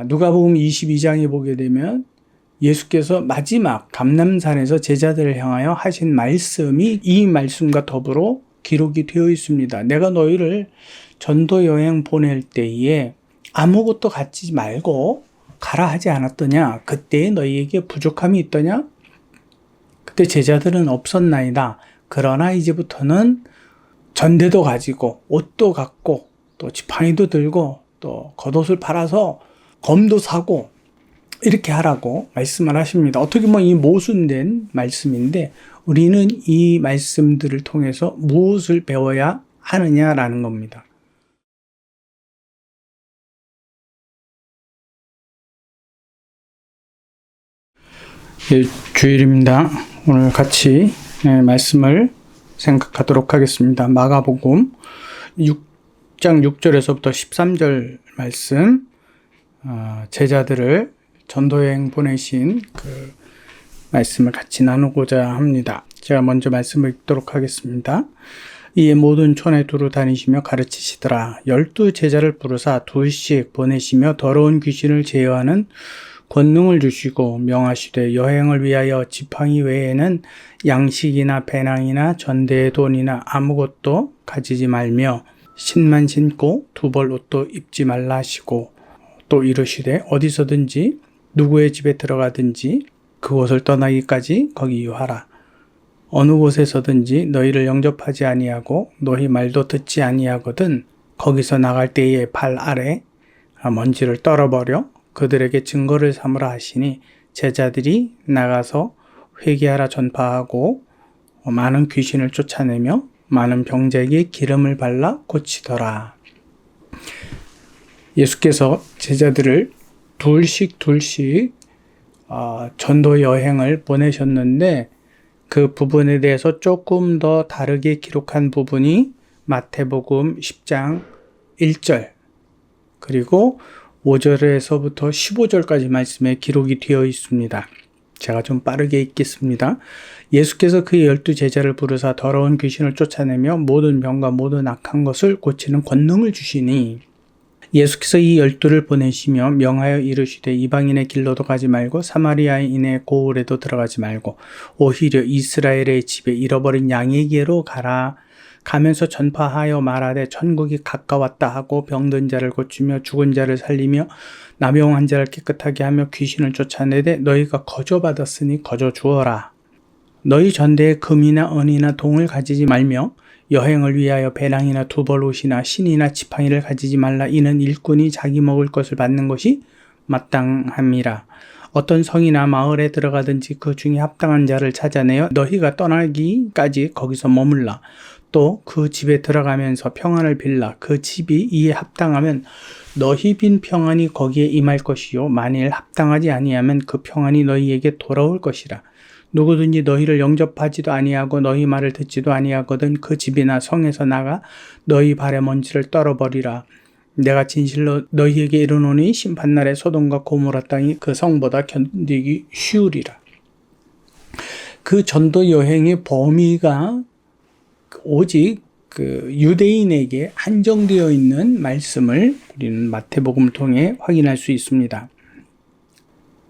누가복음 22장에 보게 되면 예수께서 마지막 감람산에서 제자들을 향하여 하신 말씀이 이 말씀과 더불어 기록이 되어 있습니다. 내가 너희를 전도 여행 보낼 때에 아무것도 갖지 말고 가라 하지 않았더냐? 그때에 너희에게 부족함이 있더냐? 그때 제자들은 없었나이다. 그러나 이제부터는 전대도 가지고 옷도 갖고 또 지팡이도 들고 또 겉옷을 팔아서 검도 사고 이렇게 하라고 말씀을 하십니다. 어떻게 보면 이 모순된 말씀인데 우리는 이 말씀들을 통해서 무엇을 배워야 하느냐라는 겁니다. 예, 주일입니다. 오늘 같이 말씀을 생각하도록 하겠습니다. 마가복음 6장 6절에서부터 13절 말씀, 제자들을 전도여행 보내신 그 말씀을 같이 나누고자 합니다. 제가 먼저 말씀을 읽도록 하겠습니다. 이에 모든 촌에 두루 다니시며 가르치시더라. 12 제자를 부르사 둘씩 보내시며 더러운 귀신을 제어하는 권능을 주시고 명하시되 여행을 위하여 지팡이 외에는 양식이나 배낭이나 전대의 돈이나 아무것도 가지지 말며 신만 신고 두 벌 옷도 입지 말라 하시고 또 이르시되 어디서든지 누구의 집에 들어가든지 그곳을 떠나기까지 거기 유하라. 어느 곳에서든지 너희를 영접하지 아니하고 너희 말도 듣지 아니하거든 거기서 나갈 때에 발 아래 먼지를 떨어버려 그들에게 증거를 삼으라 하시니 제자들이 나가서 회개하라 전파하고 많은 귀신을 쫓아내며 많은 병자에게 기름을 발라 고치더라. 예수께서 제자들을 둘씩 전도 여행을 보내셨는데 그 부분에 대해서 조금 더 다르게 기록한 부분이 마태복음 10장 1절 그리고 5절에서부터 15절까지 말씀에 기록이 되어 있습니다. 제가 좀 빠르게 읽겠습니다. 예수께서 그 12 제자를 부르사 더러운 귀신을 쫓아내며 모든 병과 모든 악한 것을 고치는 권능을 주시니 예수께서 이 12를 보내시며 명하여 이르시되 이방인의 길로도 가지 말고 사마리아인의 고을에도 들어가지 말고 오히려 이스라엘의 집에 잃어버린 양에게로 가라. 가면서 전파하여 말하되 천국이 가까웠다 하고 병든 자를 고치며 죽은 자를 살리며 남용한 자를 깨끗하게 하며 귀신을 쫓아내되 너희가 거저받았으니 거저 주어라. 너희 전대에 금이나 은이나 동을 가지지 말며 여행을 위하여 배낭이나 두 벌 옷이나 신이나 지팡이를 가지지 말라. 이는 일꾼이 자기 먹을 것을 받는 것이 마땅함이라. 어떤 성이나 마을에 들어가든지 그 중에 합당한 자를 찾아내어 너희가 떠나기까지 거기서 머물라. 또 그 집에 들어가면서 평안을 빌라. 그 집이 이에 합당하면 너희 빈 평안이 거기에 임할 것이요 만일 합당하지 아니하면 그 평안이 너희에게 돌아올 것이라. 누구든지 너희를 영접하지도 아니하고 너희 말을 듣지도 아니하거든 그 집이나 성에서 나가 너희 발에 먼지를 떨어버리라. 내가 진실로 너희에게 이르노니 심판날에 소돔과 고모라 땅이 그 성보다 견디기 쉬우리라. 그 전도 여행의 범위가 오직 그 유대인에게 한정되어 있는 말씀을 우리는 마태복음을 통해 확인할 수 있습니다.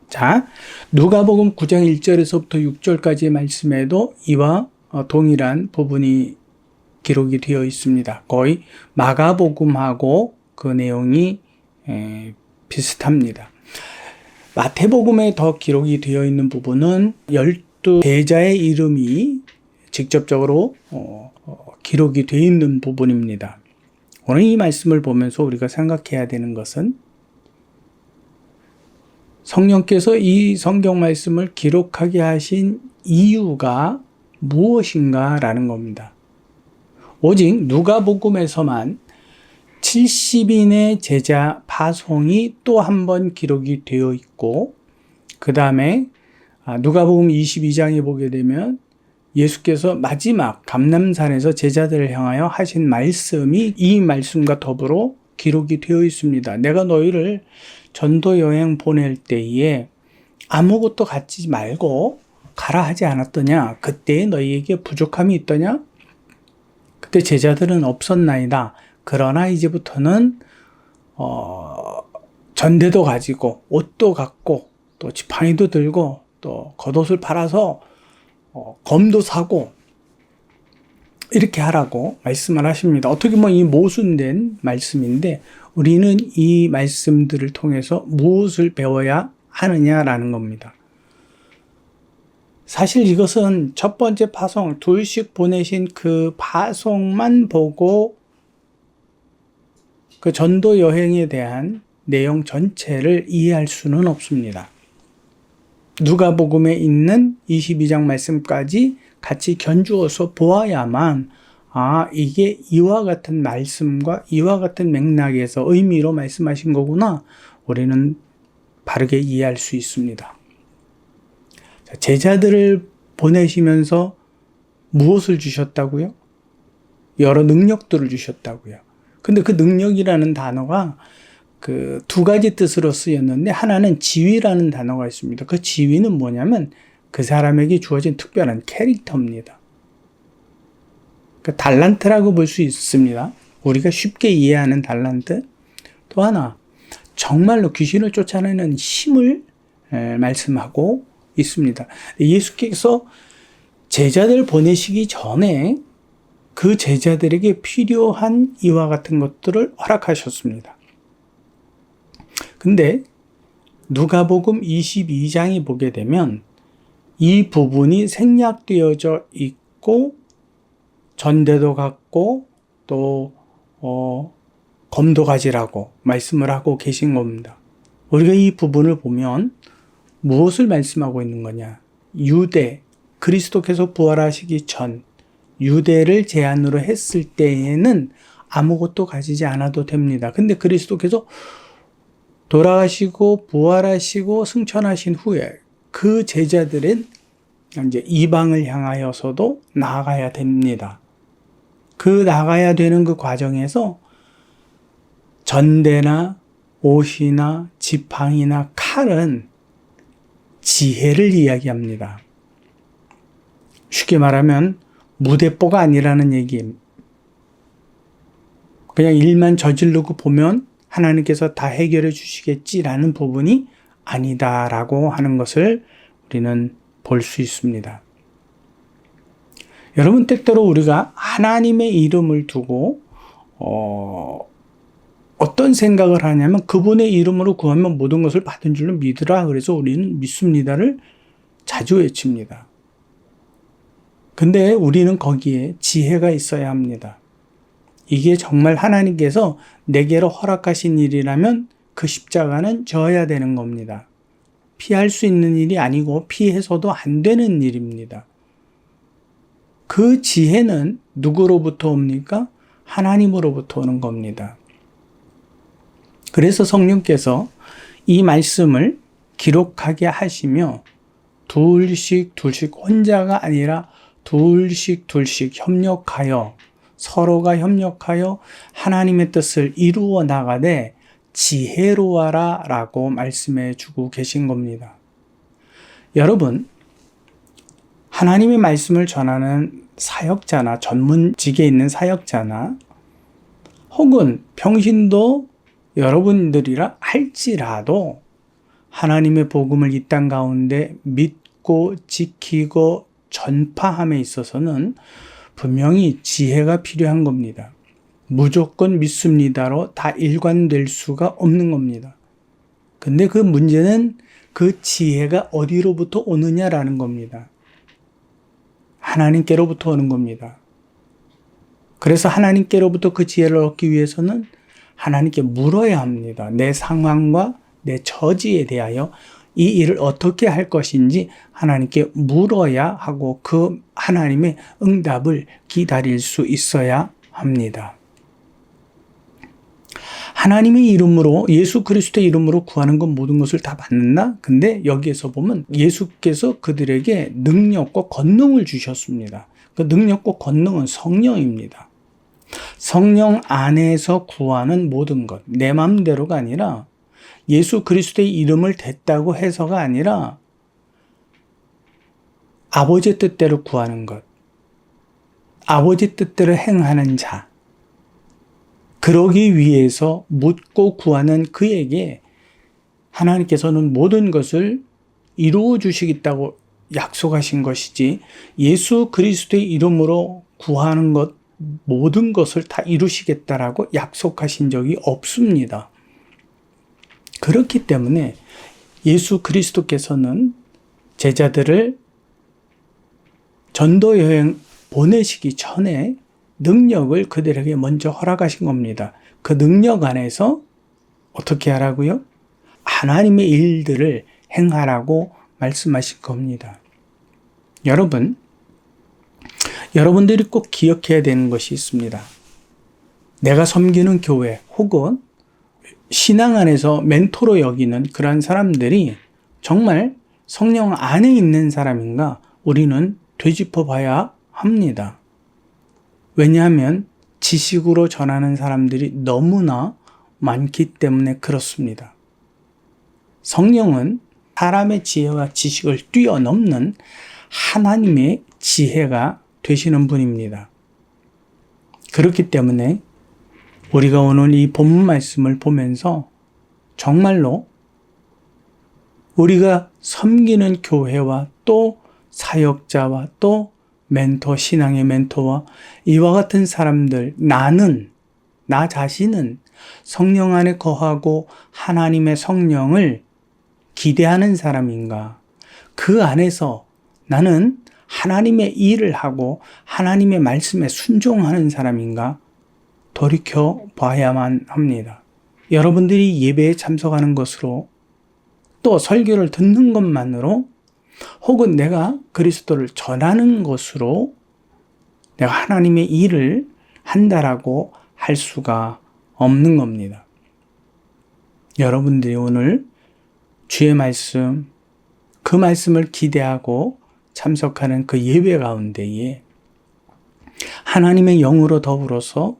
자, 누가복음 9장 1절에서부터 6절까지의 말씀에도 이와 동일한 부분이 기록이 되어 있습니다. 거의 마가복음하고 그 내용이 비슷합니다. 마태복음에 더 기록이 되어 있는 부분은 12 제자의 이름이 직접적으로 기록이 되어 있는 부분입니다. 오늘 이 말씀을 보면서 우리가 생각해야 되는 것은 성령께서 이 성경 말씀을 기록하게 하신 이유가 무엇인가 라는 겁니다. 오직 누가복음에서만 70인의 제자 파송이 또 한 번 기록이 되어 있고 그 다음에 누가복음 22장에 보게 되면 예수께서 마지막 감람산에서 제자들을 향하여 하신 말씀이 이 말씀과 더불어 기록이 되어 있습니다. 내가 너희를 전도 여행 보낼 때에 아무것도 갖지 말고 가라 하지 않았더냐? 그때에 너희에게 부족함이 있더냐? 그때 제자들은 없었나이다. 그러나 이제부터는 전대도 가지고 옷도 갖고 또 지팡이도 들고 또 겉옷을 팔아서 검도 사고 이렇게 하라고 말씀을 하십니다. 어떻게 보면 이 모순된 말씀인데 우리는 이 말씀들을 통해서 무엇을 배워야 하느냐라는 겁니다. 사실 이것은 첫 번째 파송, 둘씩 보내신 그 파송만 보고 그 전도 여행에 대한 내용 전체를 이해할 수는 없습니다. 누가복음에 있는 22장 말씀까지 같이 견주어서 보아야만 이게 이와 같은 말씀과 이와 같은 맥락에서 의미로 말씀하신 거구나. 우리는 바르게 이해할 수 있습니다. 제자들을 보내시면서 무엇을 주셨다고요? 여러 능력들을 주셨다고요. 근데 그 능력이라는 단어가 그 두 가지 뜻으로 쓰였는데 하나는 지위라는 단어가 있습니다. 그 지위는 뭐냐면 그 사람에게 주어진 특별한 캐릭터입니다. 그 달란트라고 볼 수 있습니다. 우리가 쉽게 이해하는 달란트. 또 하나, 정말로 귀신을 쫓아내는 힘을 말씀하고 있습니다. 예수께서 제자들 보내시기 전에 그 제자들에게 필요한 이와 같은 것들을 허락하셨습니다. 근데 누가복음 22장에 보게 되면 이 부분이 생략되어져 있고 전대도 갖고 또 검도 가지라고 말씀을 하고 계신 겁니다. 우리가 이 부분을 보면 무엇을 말씀하고 있는 거냐? 유대, 그리스도께서 부활하시기 전 유대를 제한으로 했을 때에는 아무것도 가지지 않아도 됩니다. 근데 그리스도께서 돌아가시고 부활하시고 승천하신 후에 그 제자들은 이제 이방을 향하여서도 나아가야 됩니다. 그 나가야 되는 그 과정에서 전대나 옷이나 지팡이나 칼은 지혜를 이야기합니다. 쉽게 말하면 무대뽀가 아니라는 얘기입니다. 그냥 일만 저지르고 보면 하나님께서 다 해결해 주시겠지라는 부분이 아니다라고 하는 것을 우리는 볼 수 있습니다. 여러분, 때때로 우리가 하나님의 이름을 두고 어떤 생각을 하냐면 그분의 이름으로 구하면 모든 것을 받은 줄로 믿으라. 그래서 우리는 믿습니다를 자주 외칩니다. 근데 우리는 거기에 지혜가 있어야 합니다. 이게 정말 하나님께서 내게로 허락하신 일이라면 그 십자가는 져야 되는 겁니다. 피할 수 있는 일이 아니고 피해서도 안 되는 일입니다. 그 지혜는 누구로부터 옵니까? 하나님으로부터 오는 겁니다. 그래서 성령께서 이 말씀을 기록하게 하시며 둘씩 혼자가 아니라 둘씩 협력하여 서로가 협력하여 하나님의 뜻을 이루어 나가되 지혜로워라 라고 말씀해 주고 계신 겁니다. 여러분, 하나님의 말씀을 전하는 사역자나 전문직에 있는 사역자나 혹은 평신도 여러분들이라 할지라도 하나님의 복음을 이 땅 가운데 믿고 지키고 전파함에 있어서는 분명히 지혜가 필요한 겁니다. 무조건 믿습니다로 다 일관될 수가 없는 겁니다. 근데 그 문제는 그 지혜가 어디로부터 오느냐라는 겁니다. 하나님께로부터 오는 겁니다. 그래서 하나님께로부터 그 지혜를 얻기 위해서는 하나님께 물어야 합니다. 내 상황과 내 처지에 대하여 이 일을 어떻게 할 것인지 하나님께 물어야 하고 그 하나님의 응답을 기다릴 수 있어야 합니다. 하나님의 이름으로 예수 그리스도의 이름으로 구하는 건 모든 것을 다 받는다? 근데 여기에서 보면 예수께서 그들에게 능력과 권능을 주셨습니다. 그 능력과 권능은 성령입니다. 성령 안에서 구하는 모든 것, 내 마음대로가 아니라 예수 그리스도의 이름을 댔다고 해서가 아니라 아버지 뜻대로 구하는 것, 아버지 뜻대로 행하는 자, 그러기 위해서 묻고 구하는 그에게 하나님께서는 모든 것을 이루어 주시겠다고 약속하신 것이지 예수 그리스도의 이름으로 구하는 것 모든 것을 다 이루시겠다라고 약속하신 적이 없습니다. 그렇기 때문에 예수 그리스도께서는 제자들을 전도 여행 보내시기 전에 능력을 그들에게 먼저 허락하신 겁니다. 그 능력 안에서 어떻게 하라고요? 하나님의 일들을 행하라고 말씀하신 겁니다. 여러분들이 꼭 기억해야 되는 것이 있습니다. 내가 섬기는 교회 혹은 신앙 안에서 멘토로 여기는 그런 사람들이 정말 성령 안에 있는 사람인가 우리는 되짚어 봐야 합니다. 왜냐하면 지식으로 전하는 사람들이 너무나 많기 때문에 그렇습니다. 성령은 사람의 지혜와 지식을 뛰어넘는 하나님의 지혜가 되시는 분입니다. 그렇기 때문에 우리가 오늘 이 본문 말씀을 보면서 정말로 우리가 섬기는 교회와 또 사역자와 또 멘토, 신앙의 멘토와 이와 같은 사람들, 나 자신은 성령 안에 거하고 하나님의 성령을 기대하는 사람인가? 그 안에서 나는 하나님의 일을 하고 하나님의 말씀에 순종하는 사람인가? 돌이켜 봐야만 합니다. 여러분들이 예배에 참석하는 것으로 또 설교를 듣는 것만으로 혹은 내가 그리스도를 전하는 것으로 내가 하나님의 일을 한다라고 할 수가 없는 겁니다. 여러분들이 오늘 주의 말씀, 그 말씀을 기대하고 참석하는 그 예배 가운데에 하나님의 영으로 더불어서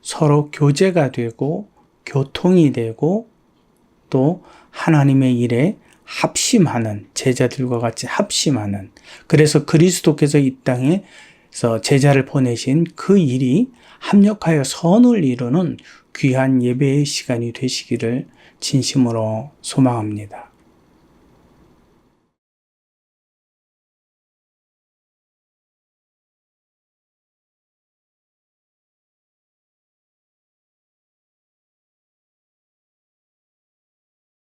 서로 교제가 되고 교통이 되고 또 하나님의 일에 합심하는 제자들과 같이 합심하는 그래서 그리스도께서 이 땅에서 제자를 보내신 그 일이 합력하여 선을 이루는 귀한 예배의 시간이 되시기를 진심으로 소망합니다.